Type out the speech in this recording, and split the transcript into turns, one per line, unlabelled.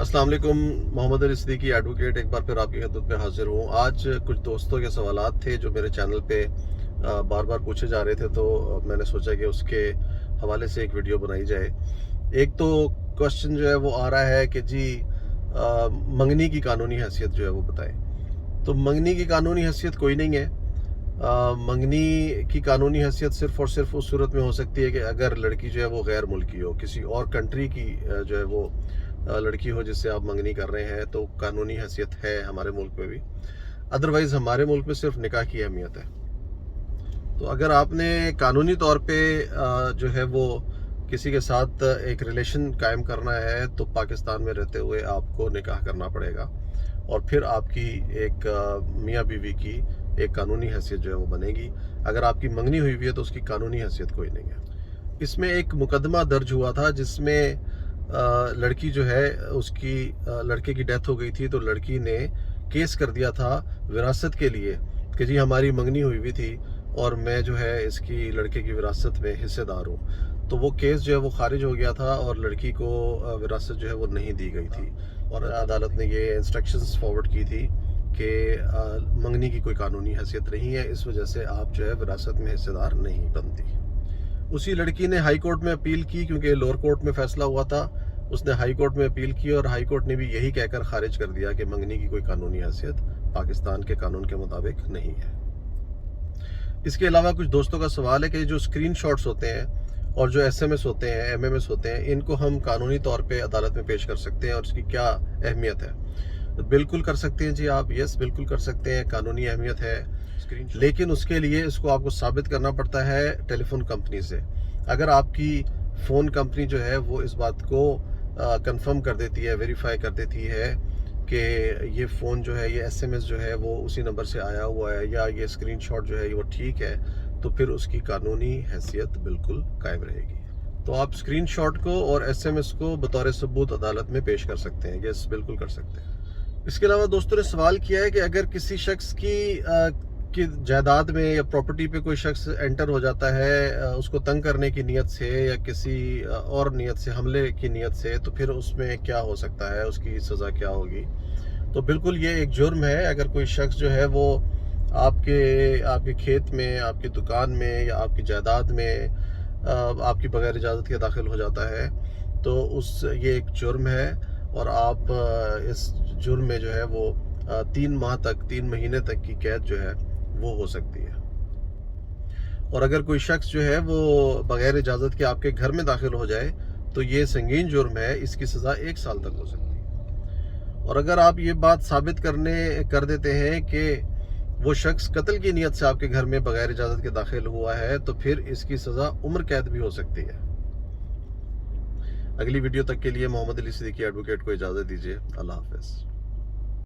अस्सलाम वालेकुम। मोहम्मद अली सिद्दीकी एडवोकेट एक बार फिर आपकी खिदमत में हाजिर हूँ। आज कुछ दोस्तों के सवालात थे जो मेरे चैनल पे बार बार पूछे जा रहे थे, तो मैंने सोचा कि उसके हवाले से एक वीडियो बनाई जाए। एक तो क्वेश्चन जो है वो आ रहा है कि जी मंगनी की कानूनी हैसियत जो है वो बताएं। तो मंगनी की कानूनी हैसियत कोई नहीं है। मंगनी की कानूनी हैसियत सिर्फ और सिर्फ उस सूरत में हो सकती है कि अगर लड़की जो है वो गैर मुल्की हो, किसी और कंट्री की जो है वो लड़की हो जिससे आप मंगनी कर रहे हैं, तो कानूनी हैसियत है हमारे मुल्क में भी। अदरवाइज़ हमारे मुल्क में सिर्फ निकाह की अहमियत है। तो अगर आपने कानूनी तौर पे जो है वो किसी के साथ एक रिलेशन कायम करना है, तो पाकिस्तान में रहते हुए आपको निकाह करना पड़ेगा और फिर आपकी एक मियाँ बीवी की एक कानूनी हैसियत जो है वो बनेगी। अगर आपकी मंगनी हुई हुई है तो उसकी कानूनी हैसियत कोई नहीं है। इसमें एक मुकदमा दर्ज हुआ था जिसमें लड़की जो है उसकी लड़के की डेथ हो गई थी, तो लड़की ने केस कर दिया था विरासत के लिए कि जी हमारी मंगनी हुई हुई थी और मैं जो है इसकी लड़के की विरासत में हिस्सेदार हूँ। तो वो केस जो है वो खारिज हो गया था और लड़की को विरासत जो है वो नहीं दी गई थी और अदालत ने ये इंस्ट्रक्शंस फॉरवर्ड की थी कि मंगनी की कोई कानूनी हैसियत नहीं है, इस वजह से आप जो है विरासत में हिस्सेदार नहीं बनती। उसी लड़की ने हाई कोर्ट में अपील की, क्योंकि लोअर कोर्ट में फैसला हुआ था। उसने हाई कोर्ट में अपील की और हाई कोर्ट ने भी यही कहकर खारिज कर दिया कि मंगनी की कोई कानूनी हैसियत पाकिस्तान के कानून के मुताबिक नहीं है। इसके अलावा कुछ दोस्तों का सवाल है कि जो स्क्रीन शॉट्स होते हैं और जो SMS होते हैं, MMS होते हैं, इनको हम कानूनी तौर पे अदालत में पेश कर सकते हैं और इसकी क्या अहमियत है। तो बिल्कुल कर सकते हैं जी आप, यस बिल्कुल कर सकते हैं, कानूनी अहमियत है। लेकिन उसके लिए इसको आपको साबित करना पड़ता है टेलीफोन कंपनी से। अगर आपकी फ़ोन कंपनी जो है वो इस बात को कंफर्म कर देती है, वेरीफाई कर देती है कि ये फ़ोन जो है, ये SMS जो है वो उसी नंबर से आया हुआ है या ये स्क्रीनशॉट जो है वो ठीक है, तो फिर उसकी कानूनी हैसियत बिल्कुल कायम रहेगी। तो आप स्क्रीनशॉट को और SMS को बतौर सबूत अदालत में पेश कर सकते हैं, यस बिल्कुल कर सकते हैं। इसके अलावा दोस्तों ने सवाल किया है कि अगर किसी शख्स की जायदाद में या प्रॉपर्टी पे कोई शख्स एंटर हो जाता है उसको तंग करने की नीयत से या किसी और नीयत से, हमले की नीयत से, तो फिर उसमें क्या हो सकता है, उसकी सज़ा क्या होगी। तो बिल्कुल ये एक जुर्म है। अगर कोई शख्स जो है वो आपके खेत में, आपकी दुकान में या आपकी जायदाद में आपकी बगैर इजाज़त के दाखिल हो जाता है, तो ये एक जुर्म है और आप इस जुर्म में जो है वो 3 महीने तक की कैद जो है वो हो सकती है। और अगर कोई शख्स जो है वो बगैर इजाज़त के आपके घर में दाखिल हो जाए, तो ये संगीन जुर्म है, इसकी सज़ा 1 साल तक हो सकती है। और अगर आप ये बात साबित कर देते हैं कि वो शख्स कत्ल की नीयत से आपके घर में बगैर इजाज़त के दाखिल हुआ है, तो फिर इसकी सज़ा उम्र कैद भी हो सकती है। अगली वीडियो तक के लिए मोहम्मद अली सिद्दीकी एडवोकेट को इजाज़त दीजिए। अल्लाह हाफ़िज़।